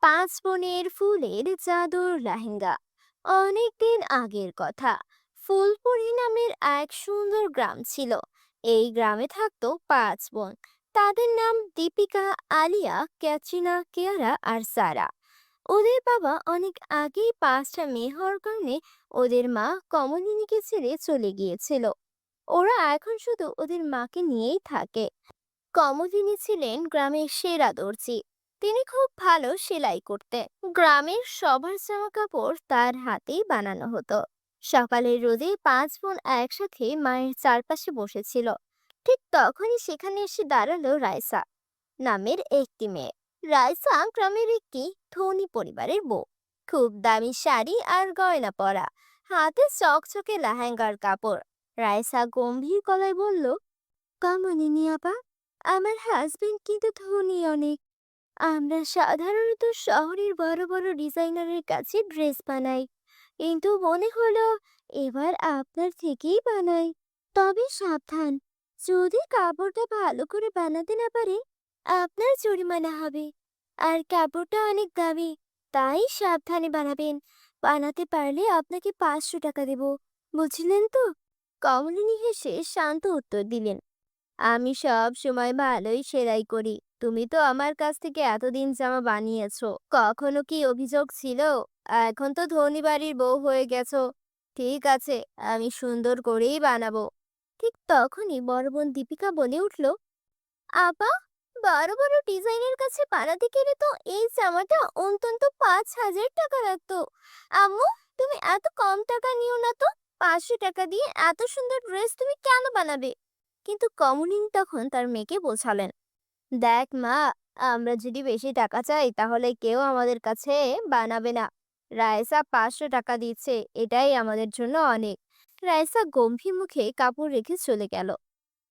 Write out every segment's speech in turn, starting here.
পাঁচ বোনের ফুলের চাদর লেহেঙ্গা। অনেকদিন আগের কথা। ফুলপুরি নামের এক সুন্দর গ্রাম ছিল। এই গ্রামে থাকতো পাঁচ বোন। তাদের নাম দীপিকা, আলিয়া, ক্যাটরিনা, কেয়ারা আর সারা। ওদের বাবা অনেক আগেই পাঁচটা মেয়ে হওয়ার কারণে ওদের মা কমলিনীকে ছেড়ে চলে গিয়েছিল। ওরা এখন শুধু ওদের মাকে নিয়েই থাকে। কমলিনী ছিলেন গ্রামের সেরা দর্জি। তিনি খুব ভালো সেলাই করতেন। গ্রামের সবার জামা কাপড় তার হাতেই বানানো হতো। সকালের রোদে পাঁচ বোন একসাথে মায়ের চারপাশে বসেছিল। ঠিক তখনই সেখানে এসে দাঁড়ালো রাইসা নামের একটি মেয়ে। রাইসা গ্রামের একটি ধনী পরিবারের বউ। খুব দামি শাড়ি আর গয়না পরা, হাতে চকচকে লেহেঙ্গার কাপড়। রাইসা গম্ভীর গলায় বলল, কমলিনী আপা, আমার হাজবেন্ড কিন্তু ধনী অনেক। আমরা সাধারণত শহরের বড় বড় ডিজাইনারের কাছে ড্রেস বানাই, কিন্তু মনে হলো এবার আপনার থেকেই বানাই। তবে সাবধান, যদি কাপড়টা ভালো করে বানাতে না পারে আপনার জরিমানা হবে। আর কাপড়টা অনেক দামি, তাই সাবধানে বানাবেন। বানাতে পারলে আপনাকে 500 টাকা দেব, বুঝলেন তো? কমলিনী হেসে শান্ত উত্তর দিলেন, আমি সব সময় ভালোই সেলাই করি। তুমি তো আমার কাছ থেকে এতদিন জামা বানিয়েছো, কখনো কি অভিযোগ ছিল? এখন তো ধনী বাড়ির বউ হয়ে গেছো। ঠিক আছে, আমি সুন্দর করেই বানাবো। ঠিক তখনই বড় বোন দীপিকা বলে উঠল, আপা, বড় বড় ডিজাইনের কাছে বানাতে গেলে তো এই জামাটা অন্তত 5,000 টাকা লাগতো। আম্মু, তুমি এত কম টাকা নিও না তো। 500 টাকা দিয়ে এত সুন্দর ড্রেস তুমি কেন বানাবে? কিন্তু কমলিনী তখন তার মেয়েকে বোঝালেন, দেখ মা, আমরা যদি বেশি টাকা চাই তাহলে কেউ আমাদের কাছে বানাবে না। রাইসা 500 টাকা দিচ্ছে, এটাই আমাদের জন্য অনেক। রাইসা গম্ভীর মুখে কাপড় রেখে চলে গেল।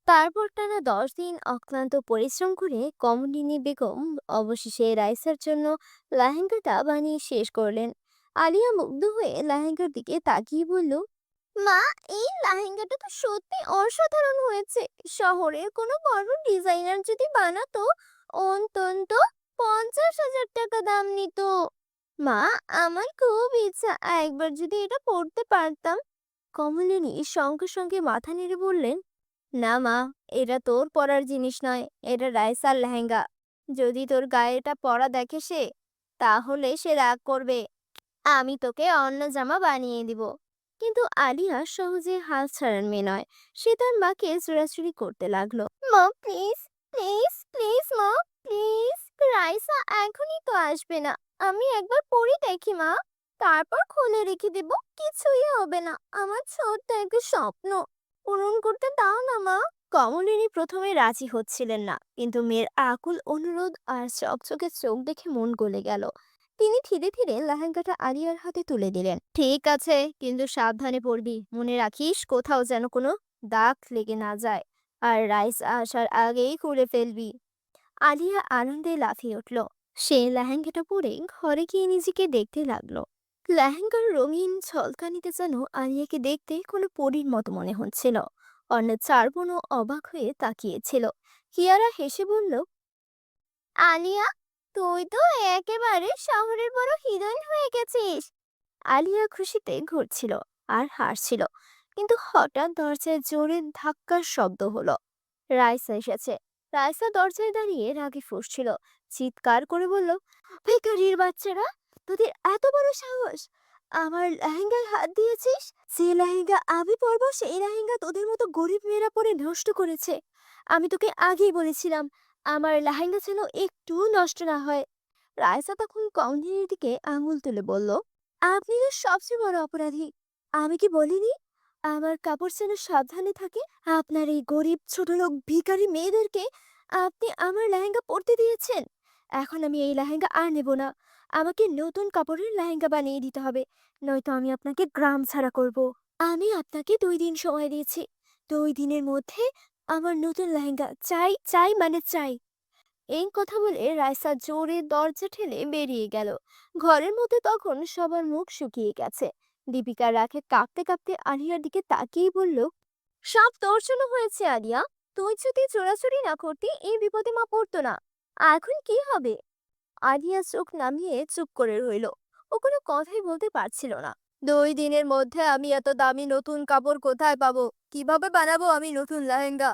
তারপর টানা 10 দিন অক্লান্ত পরিশ্রম করে কমলিনী বেগম অবশেষে রাইসার জন্য লেহেঙ্গাটা বানিয়ে শেষ করলেন। আলিয়া মুগ্ধ হয়ে লেহেঙ্গার দিকে তাকিয়ে বলল, মা, এই লেহেঙ্গাটা তো সত্যি অসাধারণ হয়েছে। শহরের কোনো বড় ডিজাইনার যদি বানাতো অন্তত 50,000 টাকা দাম নিত। মা, আমার খুব ইচ্ছা একবার যদি এটা পরতে পারতাম। কমলিনী সঙ্গে সঙ্গে মাথা নেড়ে বললেন, না মা, এটা তোর পরার জিনিস নয়, এটা রাইসার লেহেঙ্গা। যদি তোর গায়ে এটা পরা দেখে সে, তাহলে সে রাগ করবে। আমি তোকে অন্য জামা বানিয়ে দিব। কিন্তু আলিয়া সহজে হাল ছাড়ার মেয়ে নয়। সে তার মাকে চোরাচুরি করতে লাগলো। মা প্লিজ, প্লিজ প্লিজ মা, প্লিজ। রাইসা এখনই তো আসবে না, আমি একবার পরে দেখি মা, তারপর খুলে রেখে দেব। কিছুই হবে না, আমার ছোট্ট একটা স্বপ্ন পূরণ করতে দাও না মা। কমলিনী প্রথমে রাজি হচ্ছিলেন না, কিন্তু মেয়ের আকুল অনুরোধ আর চকচকে চোখ দেখে মন গলে গেল। তিনি ধীরে ধীরে লেহেঙ্গাটা আলিয়ার হাতে তুলে দিলেন। ঠিক আছে, কিন্তু সাবধানে পরবি, মনে রাখিস কোথাও যেন কোনো দাগ লেগে না যায়। আর রাইস আসার আগেই খুলে ফেলবি। আলিয়া আনন্দে লাফিয়ে উঠল। সে লেহেঙ্গাটা পরে ঘরে গিয়ে নিজেকে দেখতে লাগলো। লেহেঙ্গার রঙিন ঝলকানিতে যেন আলিয়াকে দেখতে কোনো পরীর মতো মনে হচ্ছিল। অন্য চার বোনও অবাক হয়ে তাকিয়েছিল। কিয়ারা হেসে বলল, আলিয়া, তুই তো একেবারে শহরের বড় হিরোইন হয়ে গেছিস। আলিয়া খুশিতে ঘুরছিল আর হাসছিল, কিন্তু হঠাৎ দরজায় জোরে ধাক্কার শব্দ হলো। রাইসা এসেছে। রাইসা দরজায় দাঁড়িয়ে রাগে ফুঁসছিল। চিৎকার করে বলল, ভিখারির বাচ্চারা, তোদের এত বড় সাহস! আমার লেহেঙ্গায় হাত দিয়েছিস! যে লেহেঙ্গা আমি পরবো সেই লেহেঙ্গা তোদের মতো গরিব মেয়েরা পরে নষ্ট করেছে। আমি তোকে আগেই বলেছিলাম আমার লেহেঙ্গা যেন একটু নষ্ট না হয়। রাইসা তখন কমলিনীর দিকে আঙুল তুলে বলল, আপনি তো সবচেয়ে বড় অপরাধী। আমি কি বলিনি আমার কাপড় যেন সাবধানে থাকে? আপনার এই গরিব ছোটলোক ভিখারি মেয়েদেরকে আপনি আমার লেহেঙ্গা পরতে দিয়েছেন। এখন আমি এই লেহেঙ্গা আর নেব না। আমাকে নতুন কাপড়ের লেহেঙ্গা বানিয়ে দিতে হবে, নয়তো আমি আপনাকে গ্রাম ছাড়া করব। আমি আপনাকে 2 দিন সময় দিয়েছি। 2 দিনের মধ্যে আমার নতুন লেহেঙ্গা চাই, চাই মানে চাই। এই কথা বলে রাইসা জোরে দরজা ঠেলে বেরিয়ে গেল। ঘরের মধ্যে তখন সবার মুখ শুকিয়ে গেছে। দীপিকা রাগে কাঁপতে কাঁপতে আলিয়ার দিকে তাকিয়ে বলল, সব তোর জন্য হয়েছে আলিয়া। তুই যদি চোরাচুরি না করতি এই বিপদে মা পড়তো না। এখন কি হবে? আরিয়া চোখ নামিয়ে চুপ করে রইল। ও কোনো কথাই বলতে পারছিল না। 2 দিনের মধ্যে আমি এত দামি নতুন কাপড় কোথায় পাবো? কিভাবে বানাবো আমি নতুন লেহেঙ্গা?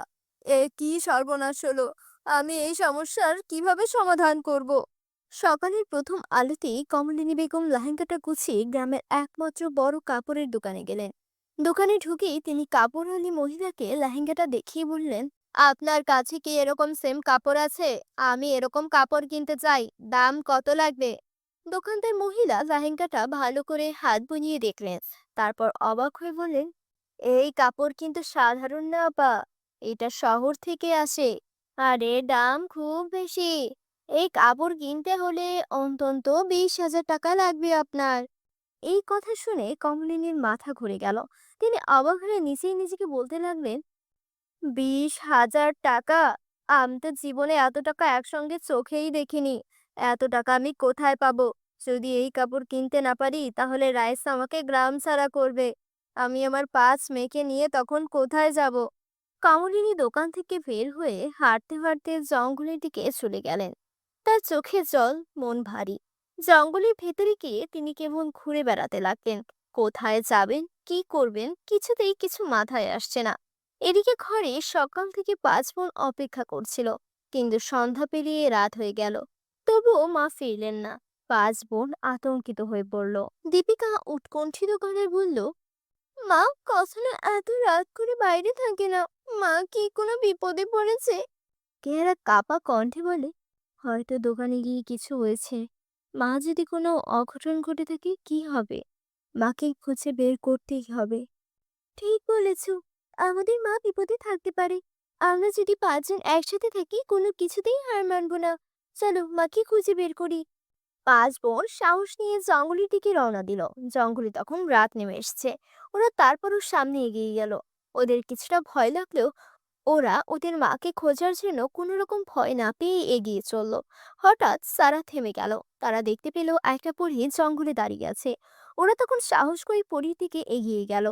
কি সর্বনাশ হলো! আমি এই সমস্যার কিভাবে সমাধান করব? সকালের প্রথম আলোতেই কমলিনী বেগম লেহেঙ্গাটা গুছিয়ে গ্রামের একমাত্র বড় কাপড়ের দোকানে গেলেন। দোকানে ঢুকেই তিনি কাপড়ওয়ালি মহিলাকে লেহেঙ্গাটা দেখিয়ে বললেন, আপনার কাছে কি এরকম সেম কাপড় আছে? আমি এরকম কাপড় কিনতে চাই। দাম কত লাগবে? দোকানদার মহিলা লেহেঙ্গাটা ভালো করে হাত বুলিয়ে দেখলেন। তারপর অবাক হয়ে বললেন, এই কাপড় কিন্তু সাধারণ না আপা, এটা শহর থেকে আসে। আরে দাম খুব বেশি। এই কাপড় কিনতে হলে অন্তত 20,000 টাকা লাগবে আপনার। এই কথা শুনে কমলিনীর মাথা ঘুরে গেল। তিনি অবাক হয়ে নিজেই নিজেকে বলতে লাগলেন, 20,000 টাকা! আমি তো জীবনে এত টাকা একসঙ্গে চোখেই দেখিনি। এত টাকা আমি কোথায় পাবো? যদি এই কাপড় কিনতে না পারি তাহলে রাইস আমাকে গ্রাম ছাড়া করবে। আমি আমার 5 মেয়েকে নিয়ে তখন কোথায় যাব? কমলিনী দোকান থেকে বের হয়ে হাঁটতে হাঁটতে জঙ্গলের দিকে চলে গেলেন। তার চোখে জল, মন ভারী। জঙ্গলের ভেতরে গিয়ে তিনি কেবল ঘুরে বেড়াতে লাগলেন। কোথায় যাবেন, কি করবেন, কিছুতেই কিছু মাথায় আসছে না। এদিকে ঘরে সকাল থেকে 5 বোন অপেক্ষা করছিল, কিন্তু সন্ধ্যা পেরিয়ে রাত হয়ে গেল। তবুও মা ফিরলেন না। 5 বোন আতঙ্কিত হয়ে পড়ল। দীপিকা উৎকণ্ঠিত গলায় বলল, মা কখনো এত রাত করে বাইরে থাকে না। মা কি কোনো বিপদে পড়েছে? কেহারা কাপা কণ্ঠে বলে, হয়তো দোকানে গিয়ে কিছু হয়েছে। মা যদি কোনো অঘটন ঘটে থাকে কি হবে? মাকে খুঁজে বের করতেই হবে। ঠিক বলেছ, আমাদের মা বিপদে থাকতে পারে। আমরা যদি 5 জন একসাথে থাকি কোনো কিছুতেই হার মানবো না। চলো মাকে খুঁজে বের করি। 5 বোন সাহস নিয়ে জঙ্গলের দিকে রওনা দিল। জঙ্গলে তখন রাত নেমে এসছে। ওরা তারপরও সামনে এগিয়ে গেল। ওদের কিছুটা ভয় লাগলেও ওরা ওদের মাকে খোঁজার জন্য কোনো রকম ভয় না পেয়ে এগিয়ে চলল। হঠাৎ সারা থেমে গেল। তারা দেখতে পেল একটা পরী জঙ্গলে দাঁড়িয়ে আছে। ওরা তখন সাহস করে পরীর দিকে এগিয়ে গেল।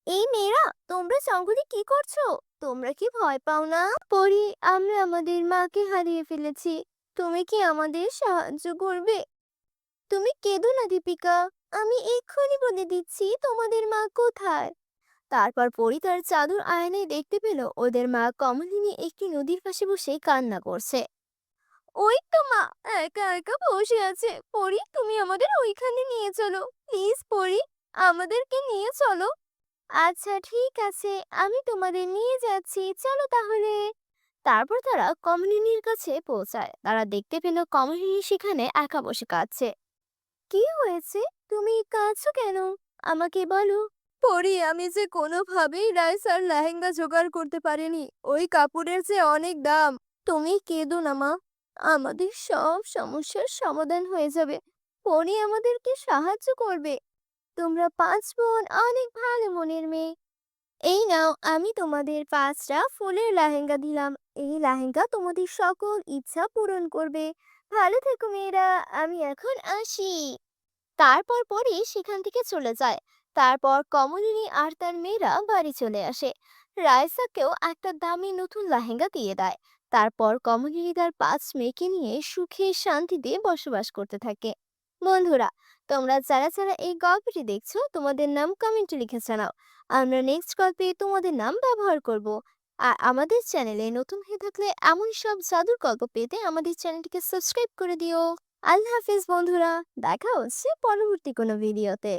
এই মেয়েরা, তোমরা জঙ্গলে কি করছো? তোমরা কি ভয় পাও না? পরী, আমরা আমাদের মাকে হারিয়ে ফেলেছি। তুমি কি আমাদের সাহায্য করবে? তুমি কেঁদো না দীপিকা, আমি এক্ষুনি বলে দিচ্ছি তোমাদের মা কোথায়। তারপর পরী তার চাদর আয়নায় দেখতে পেল ওদের মা কমলিনী একটি নদীর পাশে বসে কান্না করছে। ওই তো মা, একা একা বসে আছে। পরী, তুমি আমাদের ওইখানে নিয়ে চলো, প্লিজ পরী, আমাদেরকে নিয়ে চলো। আচ্ছা ঠিক আছে, আমি তোমাদের নিয়ে যাচ্ছি, চলো তাহলে। তারপর তারা কমলিনীর কাছে পৌঁছায়। তারা দেখতে পেল কমলিনী সেখানে একা বসে কাঁদছে। কি হয়েছে? তুমি কাঁদছো কেন? আমাকে বলো। পরি, আমি যে কোনোভাবেই রাইস আর লেহেঙ্গা জোগাড় করতে পারিনি। ওই কাপড়ের যে অনেক দাম। তুমি কেঁদো না মা, আমাদের সব সমস্যার সমাধান হয়ে যাবে। পরি আমাদেরকে সাহায্য করবে। তোমরা 5 বোন অনেক ভালো মনের মেয়ে। এই নাও, আমি তোমাদের 5টা ফুলের লেহেঙ্গা দিলাম। এই লেহেঙ্গা তোমাদের সকল ইচ্ছা পূরণ করবে। ভালো থেকো মেয়েরা, আমি এখন আসি। তারপর পরই সেখান থেকে চলে যায়। তারপর কমলিনী আর তার মেয়েরা বাড়ি চলে আসে। রাইসাকেও একটা দামি নতুন লেহেঙ্গা দিয়ে দেয়। তারপর কমলিনী তার 5 মেয়েকে নিয়ে সুখে শান্তিতে বসবাস করতে থাকে। বন্ধুরা, তোমরা যারা যারা এই গল্পটি দেখছো তোমাদের নাম কমেন্টে লিখে জানাও। আমরা নেক্সট গল্পে তোমাদের নাম ব্যবহার করব। আর আমাদের চ্যানেলে নতুন হয়ে থাকলে এমন সব জাদুর গল্প পেতে আমাদের চ্যানেলটিকে সাবস্ক্রাইব করে দিও। আল্লাহ হাফেজ বন্ধুরা, দেখা হচ্ছে পরবর্তী কোনো ভিডিওতে।